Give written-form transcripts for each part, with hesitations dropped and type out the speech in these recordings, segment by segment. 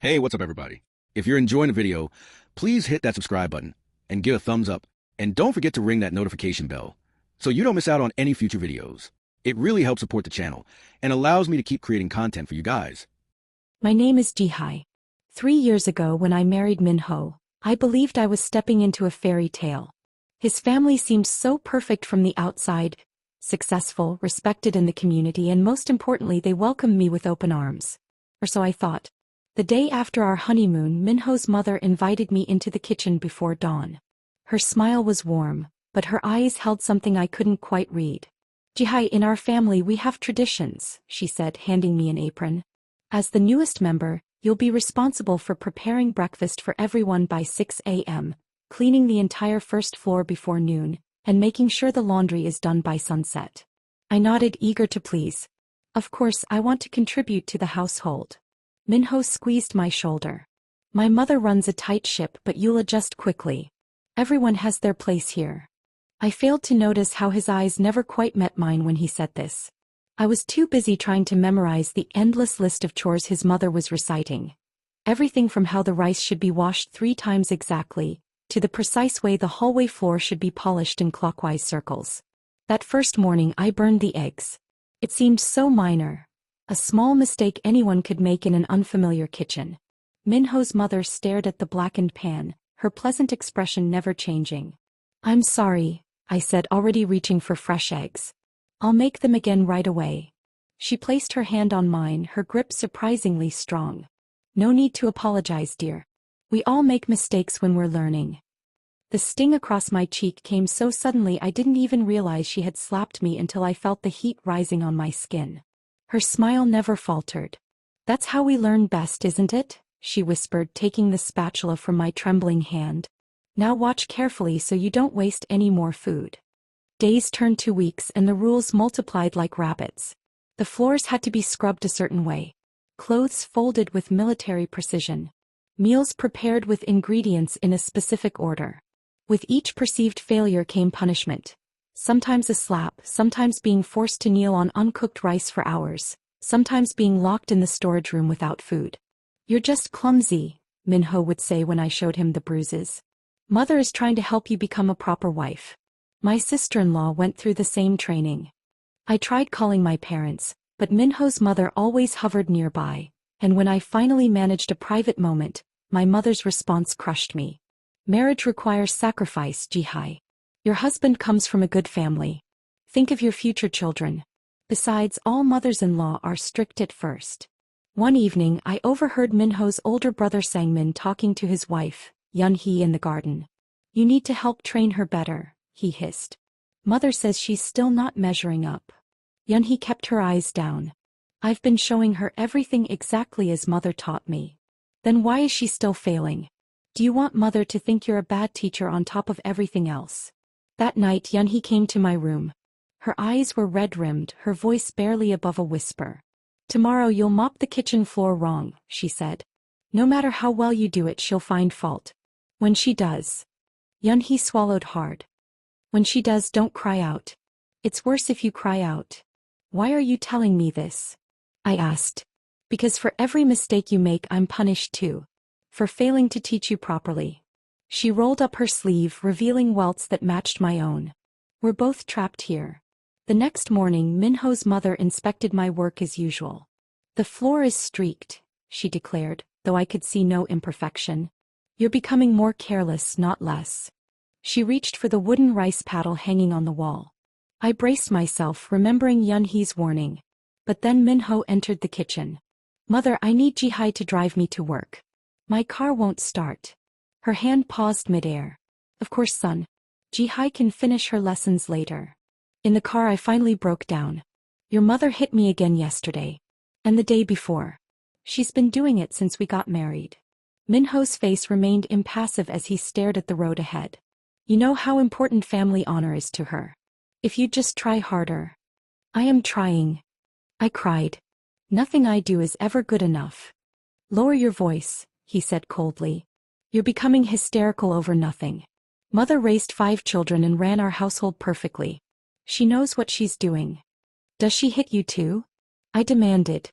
Hey, what's up, everybody? If you're enjoying the video, please hit that subscribe button and give a thumbs up. And don't forget to ring that notification bell so you don't miss out on any future videos. It really helps support the channel and allows me to keep creating content for you guys. My name is Ji-hye. 3 years ago when I married Min-ho, I believed I was stepping into a fairy tale. His family seemed so perfect from the outside, successful, respected in the community, and most importantly, they welcomed me with open arms. Or so I thought. The day after our honeymoon, Min-ho's mother invited me into the kitchen before dawn. Her smile was warm, but her eyes held something I couldn't quite read. Ji-hye, in our family we have traditions, she said, handing me an apron. As the newest member, you'll be responsible for preparing breakfast for everyone by 6 a.m., cleaning the entire first floor before noon, and making sure the laundry is done by sunset. I nodded, eager to please. Of course, I want to contribute to the household. Min-ho squeezed my shoulder. My mother runs a tight ship, but you'll adjust quickly. Everyone has their place here. I failed to notice how his eyes never quite met mine when he said this. I was too busy trying to memorize the endless list of chores his mother was reciting. Everything from how the rice should be washed 3 times exactly, to the precise way the hallway floor should be polished in clockwise circles. That first morning I burned the eggs. It seemed so minor. A small mistake anyone could make in an unfamiliar kitchen. Min-ho's mother stared at the blackened pan, her pleasant expression never changing. I'm sorry, I said, already reaching for fresh eggs. I'll make them again right away. She placed her hand on mine, her grip surprisingly strong. No need to apologize, dear. We all make mistakes when we're learning. The sting across my cheek came so suddenly I didn't even realize she had slapped me until I felt the heat rising on my skin. Her smile never faltered. That's how we learn best, isn't it? She whispered, taking the spatula from my trembling hand. Now watch carefully so you don't waste any more food. Days turned to weeks and the rules multiplied like rabbits. The floors had to be scrubbed a certain way. Clothes folded with military precision. Meals prepared with ingredients in a specific order. With each perceived failure came punishment. Sometimes a slap, sometimes being forced to kneel on uncooked rice for hours, sometimes being locked in the storage room without food. You're just clumsy, Min-ho would say when I showed him the bruises. Mother is trying to help you become a proper wife. My sister-in-law went through the same training. I tried calling my parents, but Min-ho's mother always hovered nearby, and when I finally managed a private moment, my mother's response crushed me. Marriage requires sacrifice, Ji-hye. Your husband comes from a good family. Think of your future children. Besides, all mothers-in-law are strict at first. One evening, I overheard Min-ho's older brother Sang-min talking to his wife, Yun-hee, in the garden. You need to help train her better, he hissed. Mother says she's still not measuring up. Yun-hee kept her eyes down. I've been showing her everything exactly as mother taught me. Then why is she still failing? Do you want mother to think you're a bad teacher on top of everything else? That night Yun-hee came to my room. Her eyes were red-rimmed, her voice barely above a whisper. Tomorrow you'll mop the kitchen floor wrong, she said. No matter how well you do it, she'll find fault. When she does. Yun-hee swallowed hard. When she does, don't cry out. It's worse if you cry out. Why are you telling me this? I asked. Because for every mistake you make I'm punished too. For failing to teach you properly. She rolled up her sleeve, revealing welts that matched my own. We're both trapped here. The next morning, Min-ho's mother inspected my work as usual. The floor is streaked, she declared, though I could see no imperfection. You're becoming more careless, not less. She reached for the wooden rice paddle hanging on the wall. I braced myself, remembering Yun-hee's warning. But then Min-ho entered the kitchen. Mother, I need Ji-hye to drive me to work. My car won't start. Her hand paused midair. Of course, son. Ji-hye can finish her lessons later. In the car I finally broke down. Your mother hit me again yesterday. And the day before. She's been doing it since we got married. Min-ho's face remained impassive as he stared at the road ahead. You know how important family honor is to her. If you'd just try harder. I am trying. I cried. Nothing I do is ever good enough. Lower your voice, he said coldly. You're becoming hysterical over nothing. Mother raised 5 children and ran our household perfectly. She knows what she's doing. Does she hit you too? I demanded.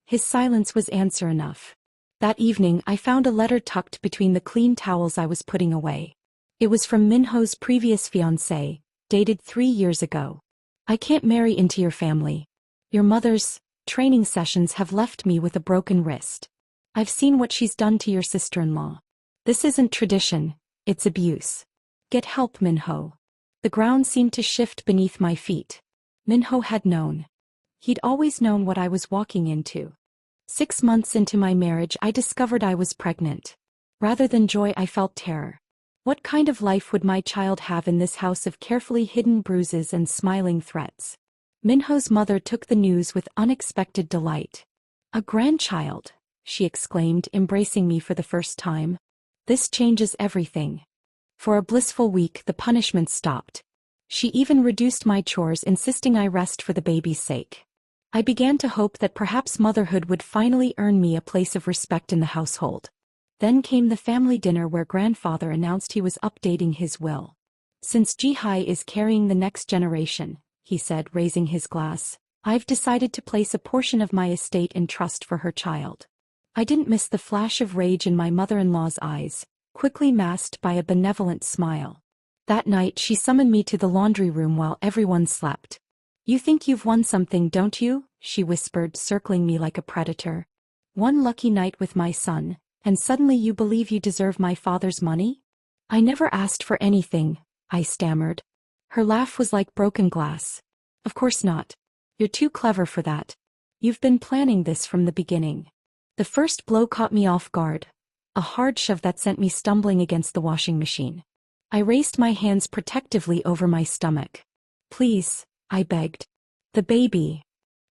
His silence was answer enough. That evening I found a letter tucked between the clean towels I was putting away. It was from Minho's previous fiancé, dated 3 years ago. I can't marry into your family. Your mother's training sessions have left me with a broken wrist. I've seen what she's done to your sister-in-law. This isn't tradition, it's abuse. Get help, Minho. The ground seemed to shift beneath my feet. Minho had known. He'd always known what I was walking into. 6 months into my marriage I discovered I was pregnant. Rather than joy I felt terror. What kind of life would my child have in this house of carefully hidden bruises and smiling threats? Minho's mother took the news with unexpected delight. A grandchild, she exclaimed, embracing me for the first time. This changes everything. For a blissful week the punishment stopped. She even reduced my chores, insisting I rest for the baby's sake. I began to hope that perhaps motherhood would finally earn me a place of respect in the household. Then came the family dinner where grandfather announced he was updating his will. Since Ji-hye is carrying the next generation, he said, raising his glass, I've decided to place a portion of my estate in trust for her child. I didn't miss the flash of rage in my mother-in-law's eyes, quickly masked by a benevolent smile. That night she summoned me to the laundry room while everyone slept. You think you've won something, don't you? She whispered, circling me like a predator. One lucky night with my son, and suddenly you believe you deserve my father's money? I never asked for anything, I stammered. Her laugh was like broken glass. Of course not. You're too clever for that. You've been planning this from the beginning. The first blow caught me off guard. A hard shove that sent me stumbling against the washing machine. I raised my hands protectively over my stomach. Please, I begged. The baby.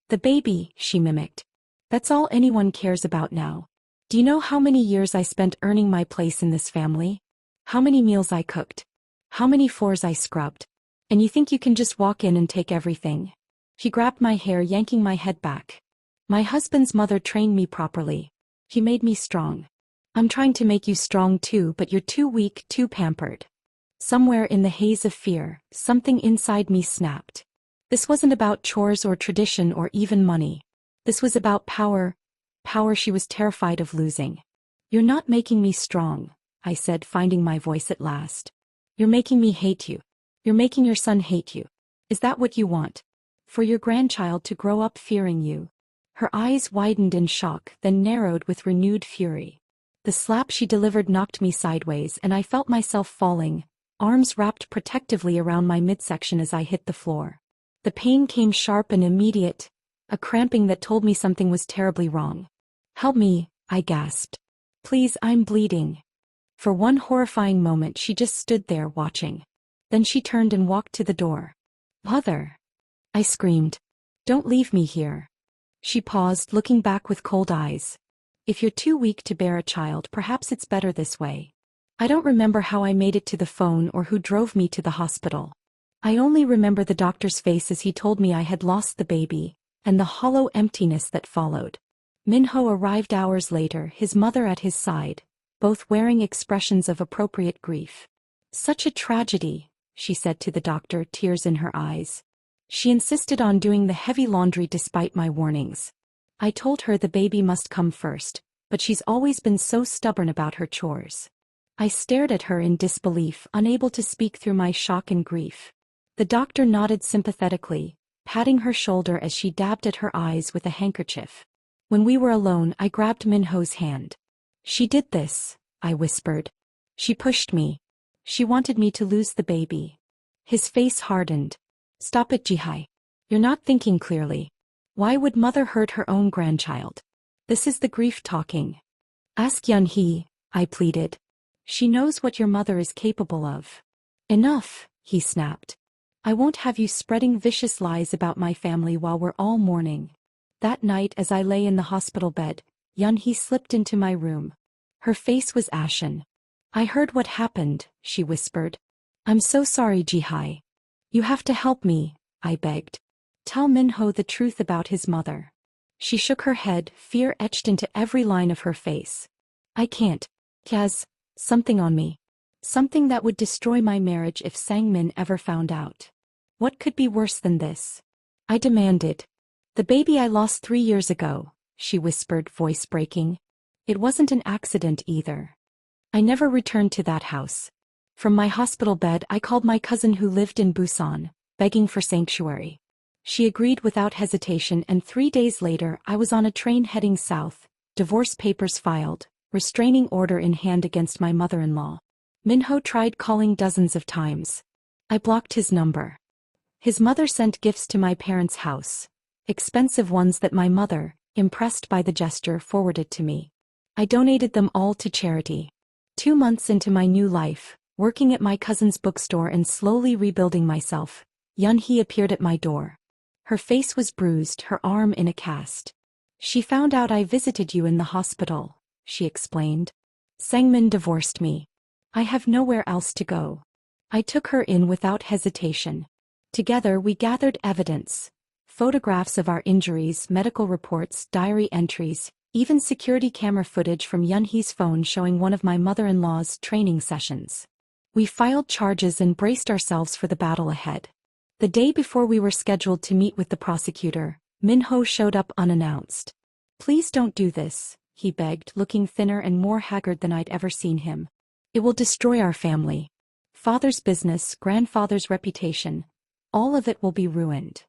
The baby, she mimicked. That's all anyone cares about now. Do you know how many years I spent earning my place in this family? How many meals I cooked? How many floors I scrubbed? And you think you can just walk in and take everything? She grabbed my hair, yanking my head back. My husband's mother trained me properly. He made me strong. I'm trying to make you strong too, but you're too weak, too pampered. Somewhere in the haze of fear, something inside me snapped. This wasn't about chores or tradition or even money. This was about power. Power she was terrified of losing. You're not making me strong, I said, finding my voice at last. You're making me hate you. You're making your son hate you. Is that what you want? For your grandchild to grow up fearing you? Her eyes widened in shock, then narrowed with renewed fury. The slap she delivered knocked me sideways and I felt myself falling, arms wrapped protectively around my midsection as I hit the floor. The pain came sharp and immediate, a cramping that told me something was terribly wrong. Help me, I gasped. Please, I'm bleeding. For one horrifying moment she just stood there watching. Then she turned and walked to the door. Mother! I screamed. Don't leave me here. She paused, looking back with cold eyes. If you're too weak to bear a child, perhaps it's better this way. I don't remember how I made it to the phone or who drove me to the hospital. I only remember the doctor's face as he told me I had lost the baby, and the hollow emptiness that followed. Minho arrived hours later, his mother at his side, both wearing expressions of appropriate grief. Such a tragedy, she said to the doctor, tears in her eyes. She insisted on doing the heavy laundry despite my warnings. I told her the baby must come first, but she's always been so stubborn about her chores. I stared at her in disbelief, unable to speak through my shock and grief. The doctor nodded sympathetically, patting her shoulder as she dabbed at her eyes with a handkerchief. When we were alone, I grabbed Minho's hand. She did this, I whispered. She pushed me. She wanted me to lose the baby. His face hardened. Stop it, Ji-hye. You're not thinking clearly. Why would mother hurt her own grandchild? This is the grief talking. Ask Yun-hee, I pleaded. She knows what your mother is capable of. Enough, he snapped. I won't have you spreading vicious lies about my family while we're all mourning. That night as I lay in the hospital bed, Yun-hee slipped into my room. Her face was ashen. I heard what happened, she whispered. I'm so sorry, Ji-hye. You have to help me, I begged. Tell Minho the truth about his mother. She shook her head, fear etched into every line of her face. I can't. He has something on me. Something that would destroy my marriage if Sang-min ever found out. What could be worse than this? I demanded. The baby I lost 3 years ago, she whispered, voice breaking. It wasn't an accident either. I never returned to that house. From my hospital bed I called my cousin who lived in Busan, begging for sanctuary. She agreed without hesitation, and 3 days later I was on a train heading south, divorce papers filed, restraining order in hand against my mother-in-law. Minho tried calling dozens of times. I blocked his number. His mother sent gifts to my parents' house, expensive ones that my mother, impressed by the gesture, forwarded to me. I donated them all to charity. 2 months into my new life, working at my cousin's bookstore and slowly rebuilding myself, Ji-hye appeared at my door. Her face was bruised, her arm in a cast. She found out I visited you in the hospital, she explained. Sangmin divorced me. I have nowhere else to go. I took her in without hesitation. Together we gathered evidence. Photographs of our injuries, medical reports, diary entries, even security camera footage from Ji-hye's phone showing one of my mother-in-law's training sessions. We filed charges and braced ourselves for the battle ahead. The day before we were scheduled to meet with the prosecutor, Minho showed up unannounced. Please don't do this, he begged, looking thinner and more haggard than I'd ever seen him. It will destroy our family. Father's business, grandfather's reputation, all of it will be ruined.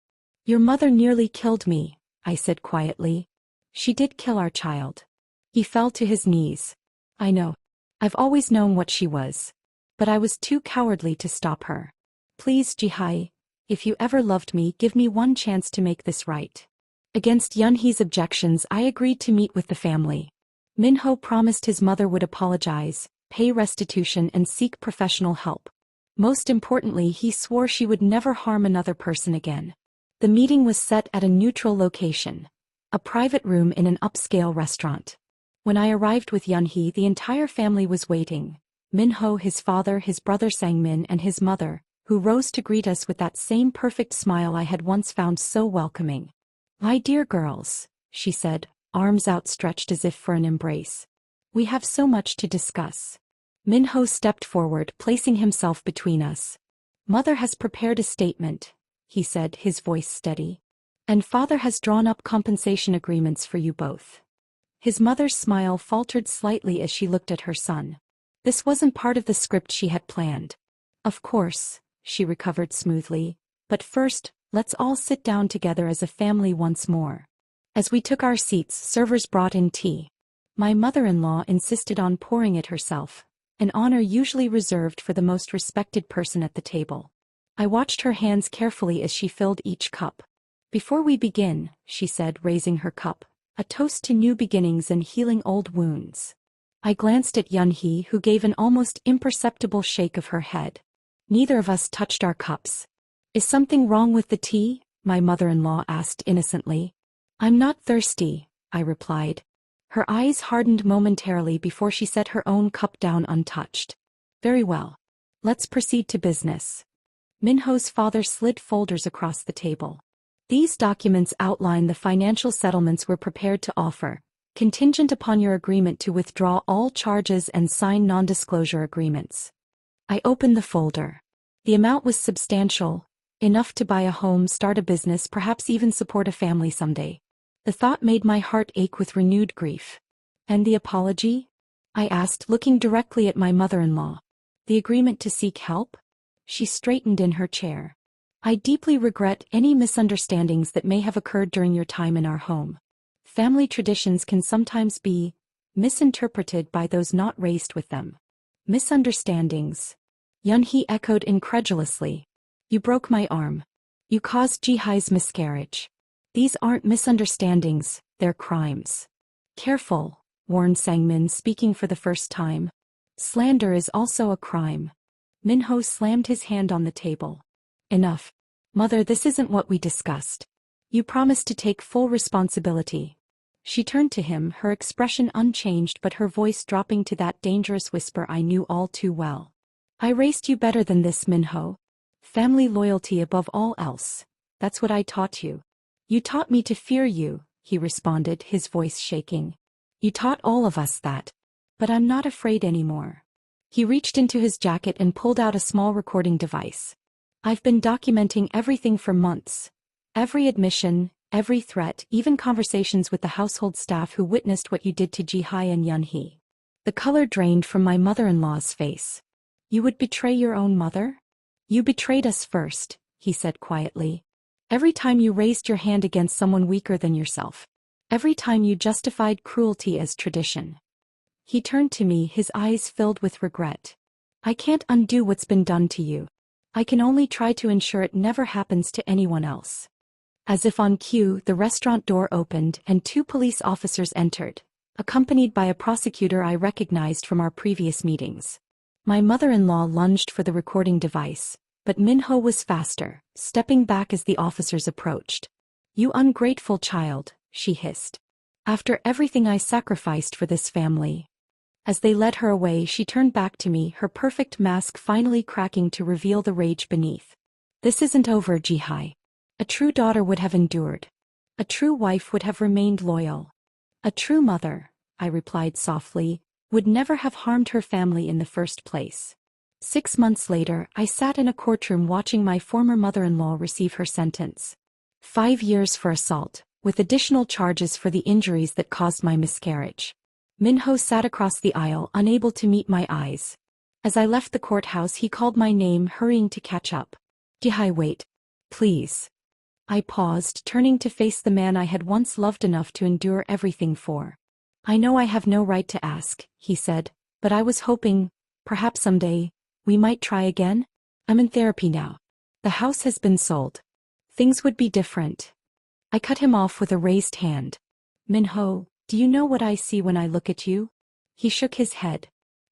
Your mother nearly killed me, I said quietly. She did kill our child. He fell to his knees. I know. I've always known what she was. But I was too cowardly to stop her. Please, Ji-hye, if you ever loved me, give me one chance to make this right. Against Ji-hye's objections, I agreed to meet with the family. Minho promised his mother would apologize, pay restitution, and seek professional help. Most importantly, he swore she would never harm another person again. The meeting was set at a neutral location, a private room in an upscale restaurant. When I arrived with Ji-hye, the entire family was waiting. Minho, his father, his brother Sangmin, and his mother, who rose to greet us with that same perfect smile I had once found so welcoming. My dear girls, she said, arms outstretched as if for an embrace. We have so much to discuss. Minho stepped forward, placing himself between us. Mother has prepared a statement, he said, his voice steady. And father has drawn up compensation agreements for you both. His mother's smile faltered slightly as she looked at her son. This wasn't part of the script she had planned. Of course, she recovered smoothly, but first, let's all sit down together as a family once more. As we took our seats, servers brought in tea. My mother-in-law insisted on pouring it herself, an honor usually reserved for the most respected person at the table. I watched her hands carefully as she filled each cup. Before we begin, she said, raising her cup, a toast to new beginnings and healing old wounds. I glanced at Ji-hye, who gave an almost imperceptible shake of her head. Neither of us touched our cups. Is something wrong with the tea? My mother-in-law asked innocently. I'm not thirsty, I replied. Her eyes hardened momentarily before she set her own cup down untouched. Very well. Let's proceed to business. Minho's father slid folders across the table. These documents outline the financial settlements we're prepared to offer, contingent upon your agreement to withdraw all charges and sign non-disclosure agreements. I opened the folder. The amount was substantial, enough to buy a home, start a business, perhaps even support a family someday. The thought made my heart ache with renewed grief. And the apology? I asked, looking directly at my mother-in-law. The agreement to seek help? She straightened in her chair. I deeply regret any misunderstandings that may have occurred during your time in our home. Family traditions can sometimes be misinterpreted by those not raised with them. Misunderstandings. Ji-hye echoed incredulously. You broke my arm. You caused Ji-hye's miscarriage. These aren't misunderstandings, they're crimes. Careful, warned Sangmin, speaking for the first time. Slander is also a crime. Minho slammed his hand on the table. Enough. Mother, this isn't what we discussed. You promised to take full responsibility. She turned to him, her expression unchanged but her voice dropping to that dangerous whisper I knew all too well. I raised you better than this, Minho. Family loyalty above all else. That's what I taught you. You taught me to fear you, he responded, his voice shaking. You taught all of us that. But I'm not afraid anymore. He reached into his jacket and pulled out a small recording device. I've been documenting everything for months. Every admission, Every threat, even conversations with the household staff who witnessed what you did to Ji-hye and Yun-hee. The color drained from my mother-in-law's face. You would betray your own mother? You betrayed us first, he said quietly. Every time you raised your hand against someone weaker than yourself. Every time you justified cruelty as tradition. He turned to me, his eyes filled with regret. I can't undo what's been done to you. I can only try to ensure it never happens to anyone else. As if on cue, the restaurant door opened and 2 police officers entered, accompanied by a prosecutor I recognized from our previous meetings. My mother-in-law lunged for the recording device, but Min-ho was faster, stepping back as the officers approached. You ungrateful child, she hissed. After everything I sacrificed for this family. As they led her away, she turned back to me, her perfect mask finally cracking to reveal the rage beneath. This isn't over, Ji-hye. A true daughter would have endured. A true wife would have remained loyal. A true mother, I replied softly, would never have harmed her family in the first place. 6 months later, I sat in a courtroom watching my former mother-in-law receive her sentence. 5 years for assault, with additional charges for the injuries that caused my miscarriage. Min-ho sat across the aisle, unable to meet my eyes. As I left the courthouse, he called my name, hurrying to catch up. Ji-hye, wait. Please. I paused, turning to face the man I had once loved enough to endure everything for. I know I have no right to ask, he said, but I was hoping, perhaps someday, we might try again? I'm in therapy now. The house has been sold. Things would be different. I cut him off with a raised hand. Min-ho, do you know what I see when I look at you? He shook his head.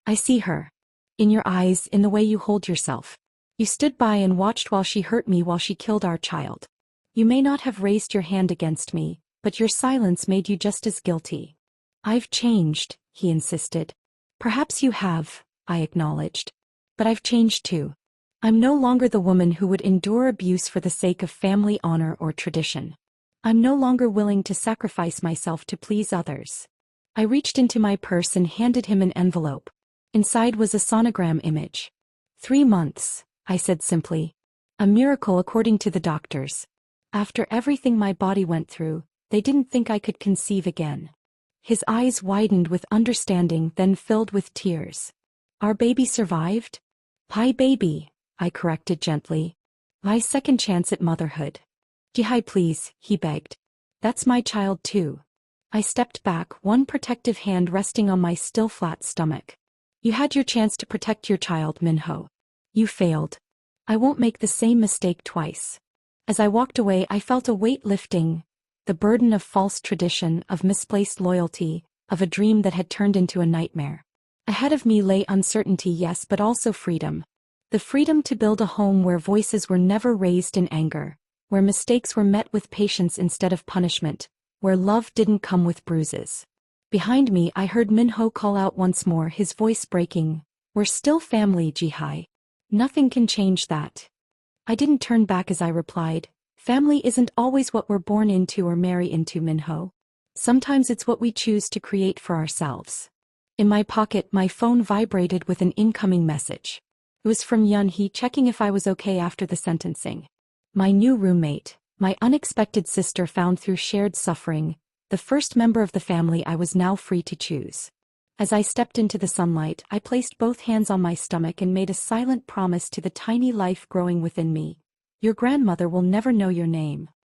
I see her. In your eyes, in the way you hold yourself. You stood by and watched while she hurt me, while she killed our child. You may not have raised your hand against me, but your silence made you just as guilty. I've changed, he insisted. Perhaps you have, I acknowledged. But I've changed too. I'm no longer the woman who would endure abuse for the sake of family honor or tradition. I'm no longer willing to sacrifice myself to please others. I reached into my purse and handed him an envelope. Inside was a sonogram image. 3 months, I said simply. A miracle according to the doctors. After everything my body went through, they didn't think I could conceive again. His eyes widened with understanding, then filled with tears. Our baby survived? Hi baby, I corrected gently. My second chance at motherhood. Ji-hye, please, he begged. That's my child too. I stepped back, one protective hand resting on my still flat stomach. You had your chance to protect your child, Min-ho. You failed. I won't make the same mistake twice. As I walked away, I felt a weight lifting, the burden of false tradition, of misplaced loyalty, of a dream that had turned into a nightmare. Ahead of me lay uncertainty, yes, but also freedom. The freedom to build a home where voices were never raised in anger, where mistakes were met with patience instead of punishment, where love didn't come with bruises. Behind me, I heard Min-ho call out once more, his voice breaking. We're still family, Ji-hye. Nothing can change that. I didn't turn back as I replied, family isn't always what we're born into or marry into, Min-ho. Sometimes it's what we choose to create for ourselves. In my pocket, my phone vibrated with an incoming message. It was from Yun-hee, checking if I was okay after the sentencing. My new roommate, my unexpected sister found through shared suffering, the first member of the family I was now free to choose. As I stepped into the sunlight, I placed both hands on my stomach and made a silent promise to the tiny life growing within me. Your grandmother will never know your name.